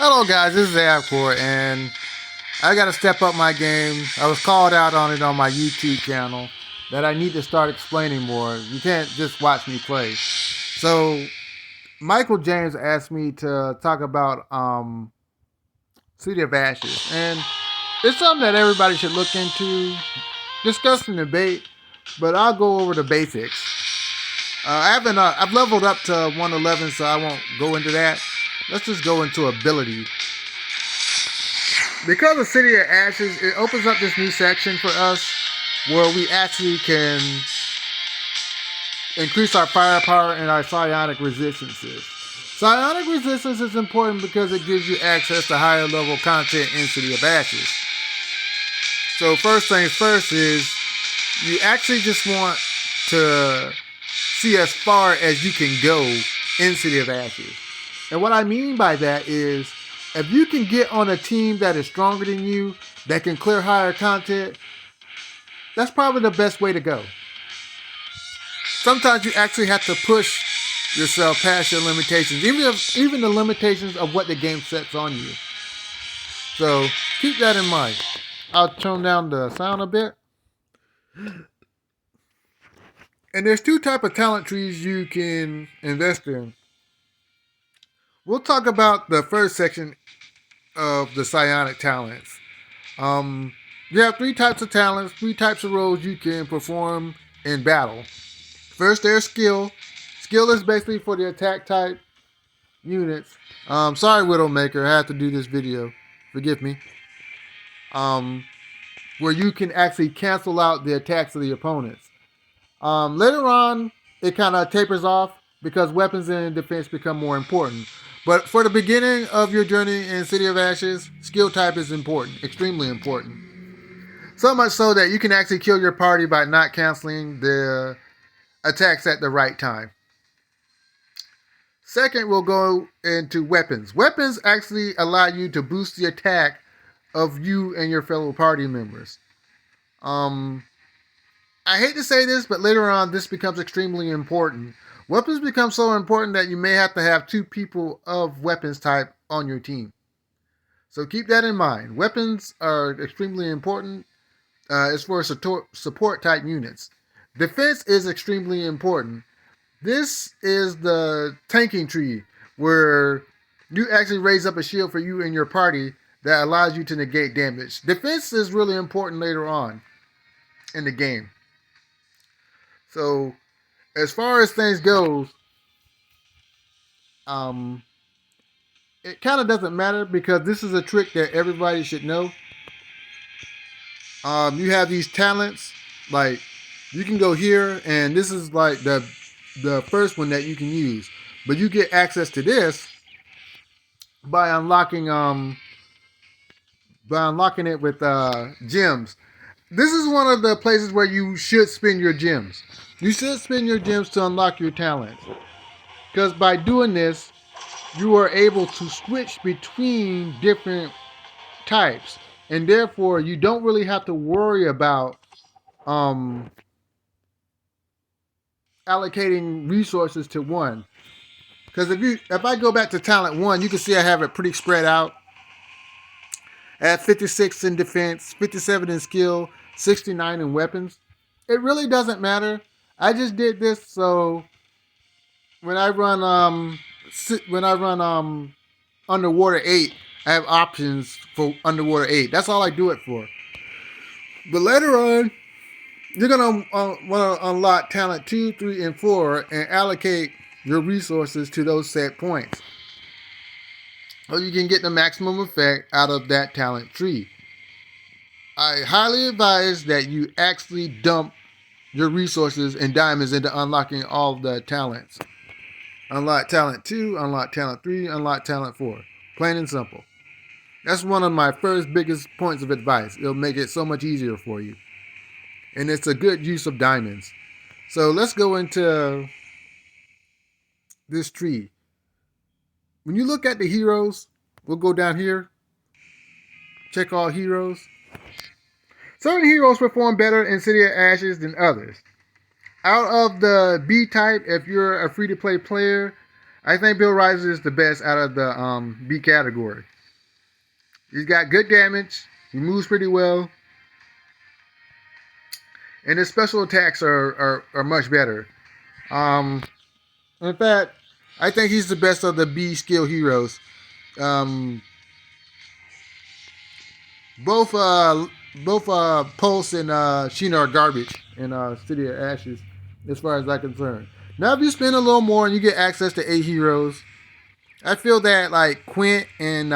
Hello guys, this is Avcoor, and I gotta step up my game. I was called out on it on my YouTube channel that I need to start explaining more. You can't just watch me play. So Michael James asked me to talk about City of Ashes, and it's something that everybody should look into, discuss and debate. But I'll go over the basics. I've leveled up to 111, so I won't go into that. Let's just go into ability. Because of City of Ashes, it opens up this new section for us where we actually can increase our firepower and our psionic resistances. Psionic resistance is important because it gives you access to higher level content in City of Ashes. So first things first is you actually just want to see as far as you can go in City of Ashes. And what I mean by that is if you can get on a team that is stronger than you, that can clear higher content, that's probably the best way to go. Sometimes you actually have to push yourself past your limitations, even the limitations of what the game sets on you. So keep that in mind. I'll tone down the sound a bit. And there's two type of talent trees you can invest in. We'll talk about the first section of the psionic talents. You have three types of talents, three types of roles you can perform in battle. First, there's skill. Skill is basically for the attack type units. Sorry, Widowmaker, I have to do this video. Forgive me. Where you can actually cancel out the attacks of the opponents. Later on, it kind of tapers off because weapons and defense become more important. But for the beginning of your journey in City of Ashes, skill type is important, extremely important. So much so that you can actually kill your party by not canceling the attacks at the right time. Second, we'll go into weapons. Weapons actually allow you to boost the attack of you and your fellow party members. I hate to say this, but later on, this becomes extremely important. Weapons become so important that you may have to have two people of weapons type on your team. So keep that in mind. Weapons are extremely important as for support type units. Defense is extremely important. This is the tanking tree where you actually raise up a shield for you and your party that allows you to negate damage. Defense is really important later on in the game. So as far as things goes, it kind of doesn't matter because this is a trick that everybody should know. You have these talents, like you can go here, and this is like the first one that you can use, but you get access to this by unlocking it with gems. This is one of the places where you should spend your gems. You should spend your gems to unlock your talents, because by doing this, you are able to switch between different types, and therefore you don't really have to worry about allocating resources to one. Because if I go back to talent 1, you can see I have it pretty spread out. I have 56 in defense, 57 in skill, 69 in weapons. It really doesn't matter. I just did this so when I run underwater 8, I have options for underwater 8. That's all I do it for. But later on, you're gonna want to unlock talent 2, 3, and 4 and allocate your resources to those set points, so you can get the maximum effect out of that talent tree. I highly advise that you actually dump your resources and diamonds into unlocking all of the talents. Unlock talent 2, unlock talent 3, unlock talent 4. Plain and simple. That's one of my first biggest points of advice. It'll make it so much easier for you. And it's a good use of diamonds. So let's go into this tree. When you look at the heroes, we'll go down here. Check all heroes. Certain heroes perform better in City of Ashes than others. Out of the B type, if you're a free-to-play player, I think Bill Riser is the best out of the B category. He's got good damage. He moves pretty well, and his special attacks are much better. Um, in fact, I think he's the best of the B skill heroes. Um, both Pulse and Sheena are garbage in City of Ashes, as far as I'm concerned. Now, if you spend a little more and you get access to 8 heroes, I feel that like Quint and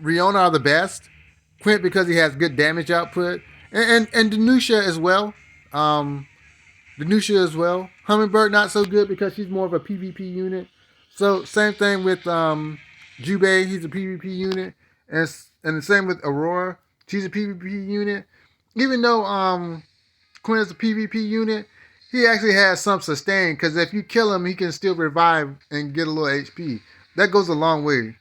Riona are the best. Quint because he has good damage output, and Danusia as well. Um, Danusia as well. Hummingbird not so good because she's more of a PvP unit. So same thing with Jubei, he's a PvP unit, and the same with Aurora, she's a PvP unit. Even though Quinn is a PvP unit, he actually has some sustain because if you kill him, he can still revive and get a little HP. That goes a long way.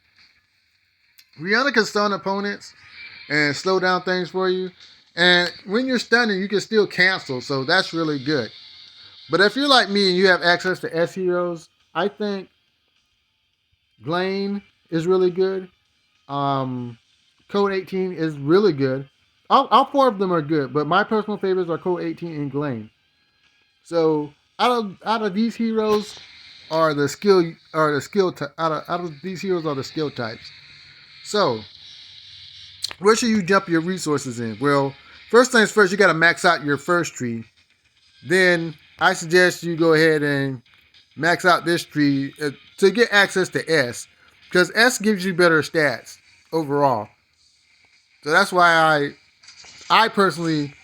Rihanna can stun opponents and slow down things for you. And when you're stunning, you can still cancel, so that's really good. But if you're like me and you have access to S heroes, I think Glane is really good. Um, Code 18 is really good. All 4 of them are good, but my personal favorites are Code 18 and Glane. So out of these heroes are the skill out of these heroes are the skill types. So where should you jump your resources in? Well, first things first, you got to max out your first tree. Then I suggest you go ahead and max out this tree to get access to S, because S gives you better stats overall. So that's why I personally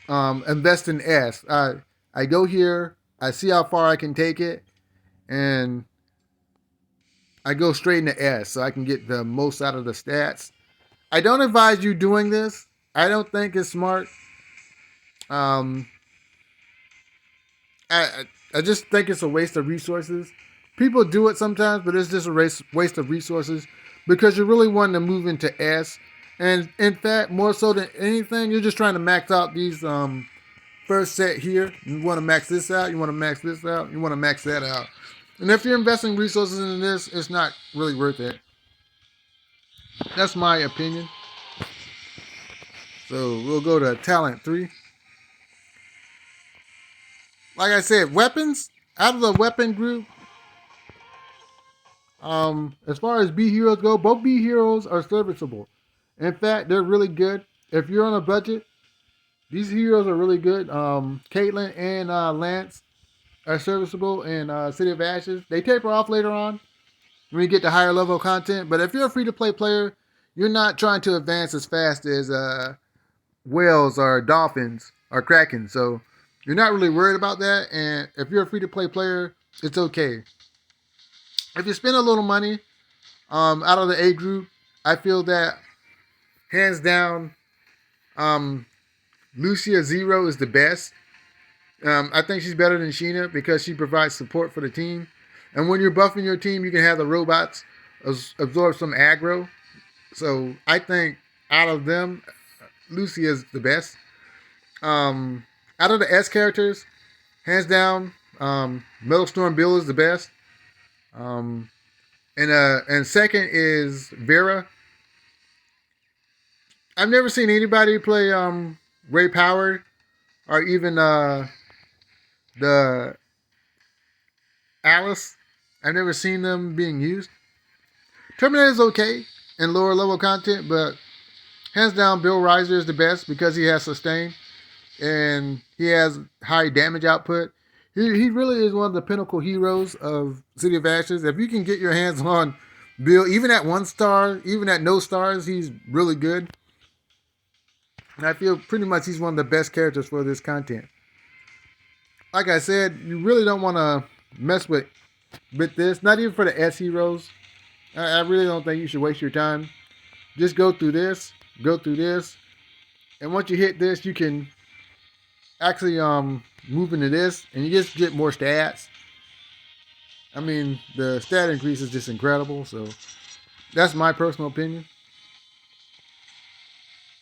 invest in S. I go here, I see how far I can take it, and I go straight into S so I can get the most out of the stats. I don't advise you doing this. I don't think it's smart. Um, I just think it's a waste of resources. People do it sometimes, but it's just a waste of resources because you're really wanting to move into S. And in fact, more so than anything, you're just trying to max out these first set here. You want to max this out, you want to max this out, you want to max that out. And if you're investing resources in this, it's not really worth it. That's my opinion. So we'll go to talent 3. Like I said, weapons, out of the weapon group, as far as B heroes go, both B heroes are serviceable. In fact, they're really good. If you're on a budget, these heroes are really good. Caitlyn and Lance are serviceable in City of Ashes. They taper off later on when you get to higher level content. But if you're a free to play player, you're not trying to advance as fast as whales or dolphins or kraken. So you're not really worried about that. And if you're a free to play player, it's okay. If you spend a little money out of the A group, I feel that hands down, Lucia Zero is the best. I think she's better than Sheena because she provides support for the team. And when you're buffing your team, you can have the robots absorb some aggro. So I think out of them, Lucy is the best. Out of the S characters, hands down, Metal Storm Bill is the best. Um, and second is Vera. I've never seen anybody play Ray Power or even the Alice. I've never seen them being used. Terminator is okay in lower level content, but hands down, Bill Riser is the best because he has sustain and he has high damage output. He really is one of the pinnacle heroes of City of Ashes. If you can get your hands on Bill, even at 1 star, even at no stars, he's really good. And I feel pretty much he's one of the best characters for this content. Like I said, you really don't want to mess with this. Not even for the S heroes. I really don't think you should waste your time. Just go through this, and once you hit this, you can actually move into this, and you just get more stats. I mean, the stat increase is just incredible. So that's my personal opinion.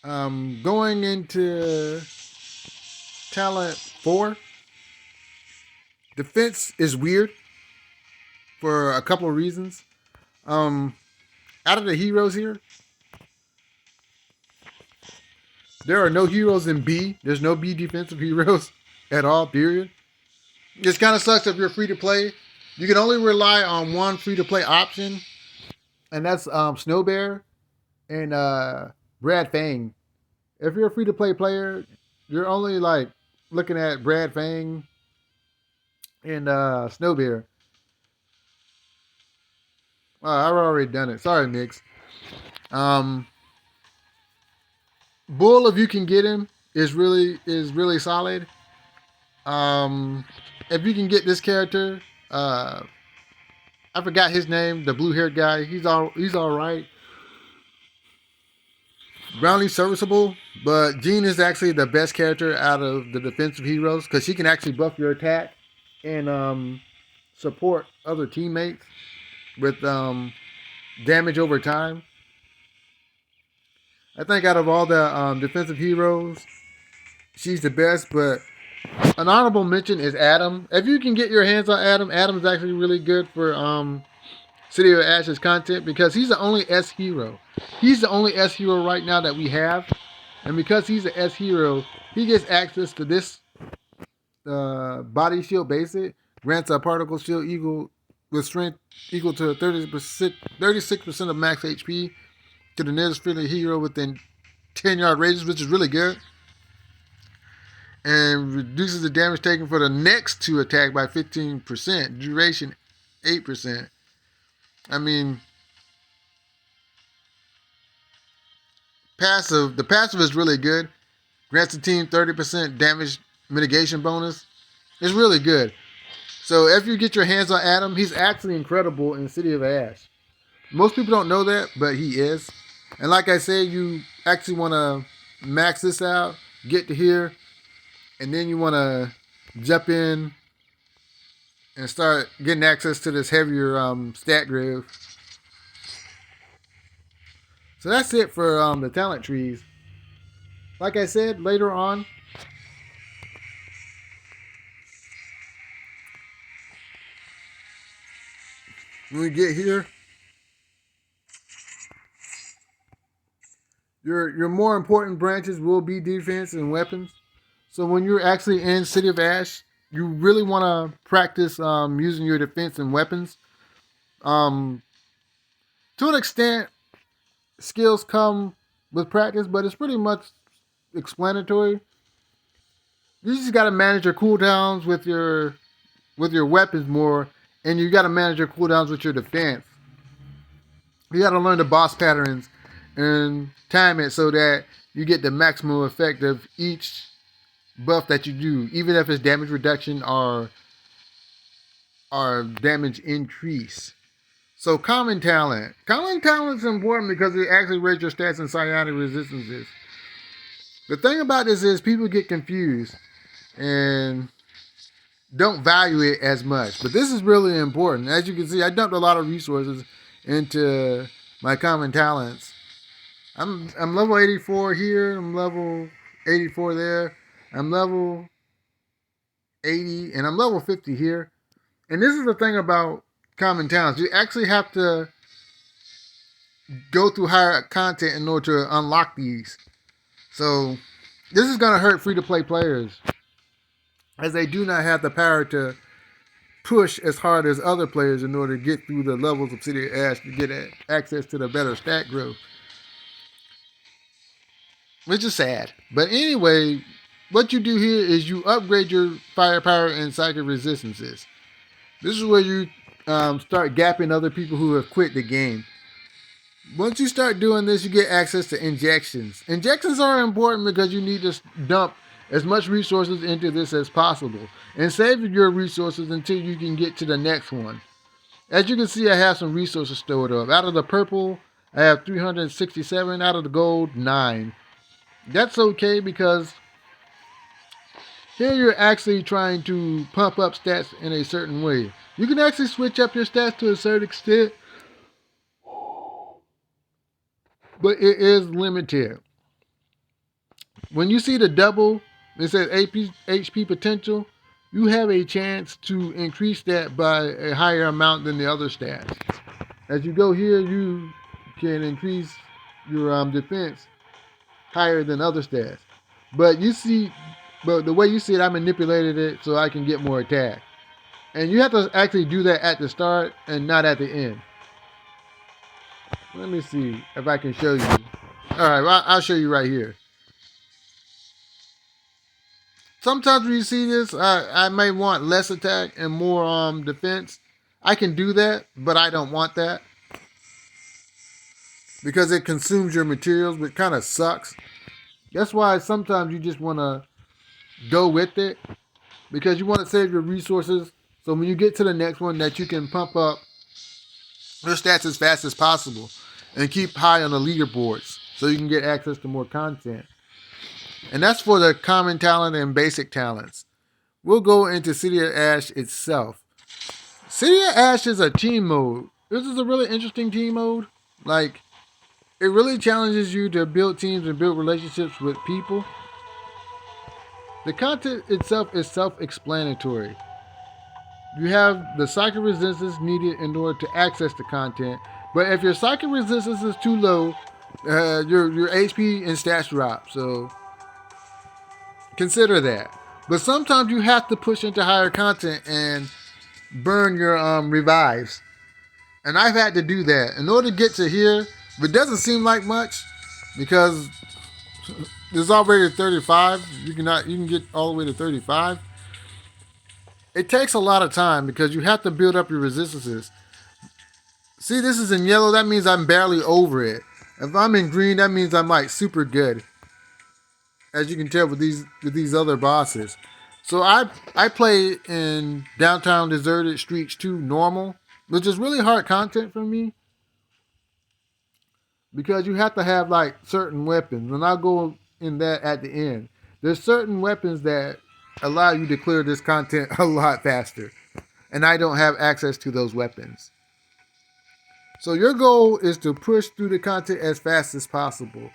Going into talent 4, Defense is weird for a couple of reasons. Um, Out of the heroes here, there are no heroes in B. There's no B defensive heroes at all, period. It kind of sucks if you're free to play. You can only rely on one free to play option, and that's Snow Bear and Brad Fang. If you're a free to play player, you're only like looking at Brad Fang and Snow Bear. I've already done it. Sorry, Mix. Um, Bull, if you can get him, is really solid. Um, if you can get this character, uh, I forgot his name, the blue haired guy. He's all right. Brownie's serviceable, but Jean is actually the best character out of the defensive heroes because she can actually buff your attack and support other teammates with damage over time. I think out of all the defensive heroes, she's the best. But an honorable mention is Adam. If you can get your hands on Adam, Adam is actually really good for City of Ashes content because he's the only S hero. He's the only S hero right now that we have. And because he's an S hero, he gets access to this body shield basic. Grants a particle shield equal with strength equal to 36% of max HP to the nearest friendly hero within 10-yard radius, which is really good. And reduces the damage taken for the next two attack by 15%. Duration 8%. I mean, the passive is really good. Grants the team 30% damage mitigation bonus. It's really good. So if you get your hands on Adam, he's actually incredible in City of Ash. Most people don't know that, but he is. And like I said, you actually want to max this out, get to here, and then you want to jump in and start getting access to this heavier stat grid. So that's it for the talent trees. Like I said, later on, when we get here, your more important branches will be defense and weapons. So when you're actually in City of Ash, you really want to practice using your defense and weapons. To an extent, skills come with practice, but it's pretty much explanatory. You just got to manage your cooldowns with your weapons more, and you got to manage your cooldowns with your defense. You got to learn the boss patterns and time it so that you get the maximum effect of each buff that you do, even if it's damage reduction or damage increase. So common talent. Common talent is important because it actually raises your stats and psionic resistances. The thing about this is people get confused and don't value it as much. But this is really important. As you can see, I dumped a lot of resources into my common talents. I'm level 84 here. I'm level 84 there. I'm level 80 and I'm level 50 here. And this is the thing about common talents. You actually have to go through higher content in order to unlock these. So this is going to hurt free-to-play players as they do not have the power to push as hard as other players in order to get through the levels of City of Ash to get access to the better stat growth. Which is sad. But anyway, what you do here is you upgrade your firepower and psychic resistances. This is where you start gapping other people who have quit the game. Once you start doing this, you get access to injections. Injections are important because you need to dump as much resources into this as possible and save your resources until you can get to the next one. As you can see, I have some resources stored up. Out of the purple, I have 367. Out of the gold, 9. That's okay because here you're actually trying to pump up stats in a certain way. You can actually switch up your stats to a certain extent, but it is limited. When you see the double, it says HP potential. you have a chance to increase that by a higher amount than the other stats. As you go here, you can increase your defense higher than other stats. But you see, but the way you see it, I manipulated it so I can get more attack. And you have to actually do that at the start and not at the end. Let me see if I can show you. All right, well, I'll show you right here. Sometimes when you see this, I may want less attack and more defense. I can do that, but I don't want that because it consumes your materials, which kind of sucks. That's why sometimes you just want to go with it because you want to save your resources. So when you get to the next one, that you can pump up your stats as fast as possible and keep high on the leaderboards so you can get access to more content. And that's for the common talent and basic talents. We'll go into City of Ash itself. City of Ash is a team mode. This is a really interesting team mode. Like, it really challenges you to build teams and build relationships with people. The content itself is self-explanatory. You have the psychic resistance needed in order to access the content. But if your psychic resistance is too low, your HP and stats drop. So consider that. But sometimes you have to push into higher content and burn your revives. And I've had to do that. In order to get to here, it doesn't seem like much because there's already 35. You can get all the way to 35. It takes a lot of time because you have to build up your resistances. See, this is in yellow. That means I'm barely over it. If I'm in green, that means I'm like super good. As you can tell with these other bosses. So I play in Downtown Deserted Streets 2 normal, which is really hard content for me because you have to have like certain weapons, and I'll go in that at the end. There's certain weapons that allow you to clear this content a lot faster, and I don't have access to those weapons. So your goal is to push through the content as fast as possible.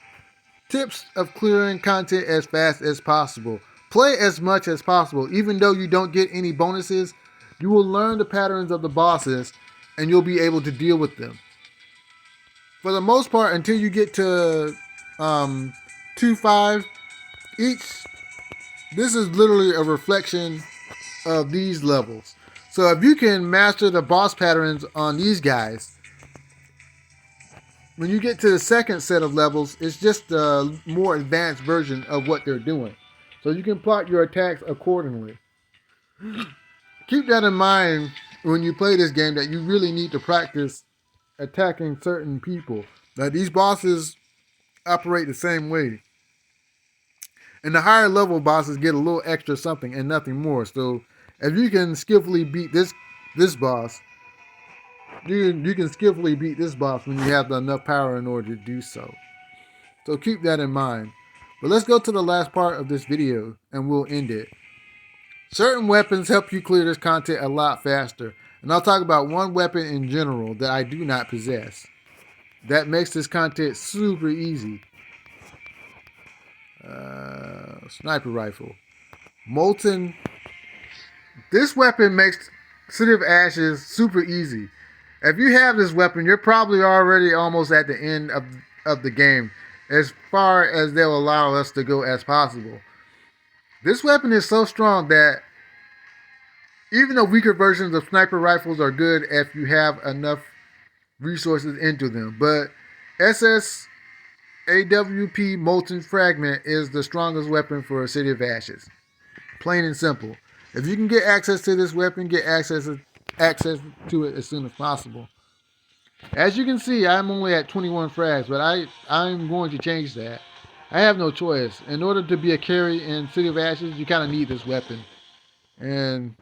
Tips of clearing content as fast as possible. Play as much as possible. Even though you don't get any bonuses, you will learn the patterns of the bosses and you'll be able to deal with them. For the most part, until you get to 2-5 each, this is literally a reflection of these levels. So if you can master the boss patterns on these guys, when you get to the second set of levels, it's just a more advanced version of what they're doing. So you can plot your attacks accordingly. Keep that in mind when you play this game, that you really need to practice attacking certain people. Now, these bosses operate the same way. And the higher level bosses get a little extra something and nothing more. So if you can skillfully beat this boss, you can skillfully beat this boss when you have enough power in order to do so. So keep that in mind. But let's go to the last part of this video and we'll end it. Certain weapons help you clear this content a lot faster. And I'll talk about one weapon in general that I do not possess. That makes this content super easy. Sniper rifle. Molten. This weapon makes City of Ashes super easy. If you have this weapon, you're probably already almost at the end of the game, as far as they'll allow us to go as possible. This weapon is so strong that even the weaker versions of sniper rifles are good if you have enough resources into them. But AWP Molten Fragment is the strongest weapon for City of Ashes. Plain and simple. If you can get access to this weapon, get access to it as soon as possible. As you can see, I'm only at 21 frags, but I'm going to change that. I have no choice. In order to be a carry in City of Ashes, you kind of need this weapon. And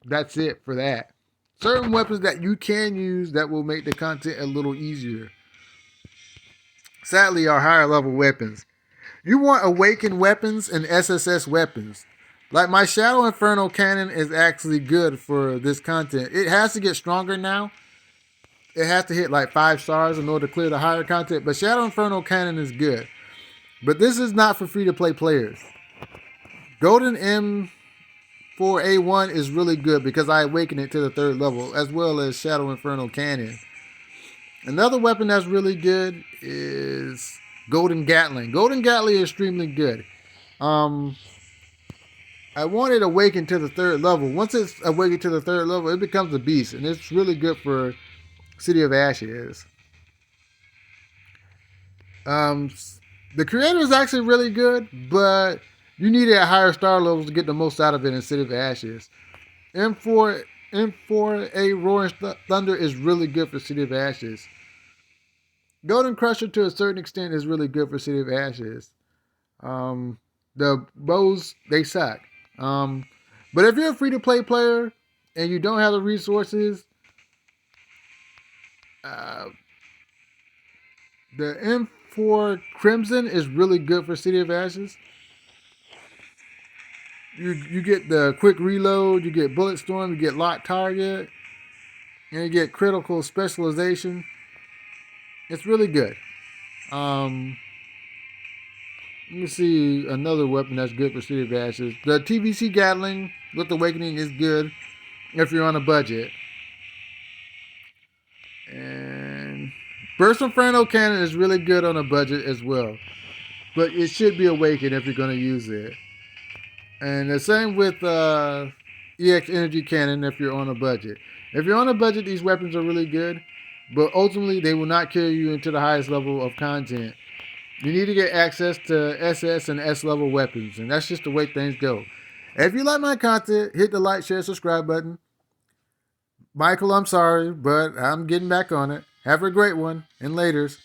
that's it for that. Certain weapons that you can use that will make the content a little easier, sadly, are higher level weapons. You want awakened weapons and SSS weapons. Like my Shadow Inferno cannon is actually good for this content. It has to get stronger now. It has to hit like 5 stars in order to clear the higher content. But Shadow Inferno cannon is good. But this is not for free to play players. Golden M M4A1 is really good because I awakened it to the 3rd level, as well as Shadow Inferno Cannon. Another weapon that's really good is Golden Gatling. Golden Gatling is extremely good. Um, I want it awakened to the 3rd level. Once it's awakened to the 3rd level, it becomes a beast, and it's really good for City of Ashes. Um, the creator is actually really good, but you need it at higher star levels to get the most out of it in City of Ashes. M4A Roaring Thunder is really good for City of Ashes. Golden Crusher to a certain extent is really good for City of Ashes. The bows, they suck. But if you're a free to play player and you don't have the resources, uh, the M4 Crimson is really good for City of Ashes. You get the quick reload, you get bullet storm, you get locked target, and you get critical specialization. It's really good. Let me see another weapon that's good for City of Ashes. The TBC Gatling with Awakening is good if you're on a budget. And Burst Inferno Cannon is really good on a budget as well. But it should be Awakened if you're going to use it. And the same with EX Energy Cannon if you're on a budget. If you're on a budget, these weapons are really good. But ultimately, they will not carry you into the highest level of content. You need to get access to SS and S level weapons, and that's just the way things go. If you like my content, hit the like, share, subscribe button. Michael, I'm sorry, but I'm getting back on it. Have a great one, and laters.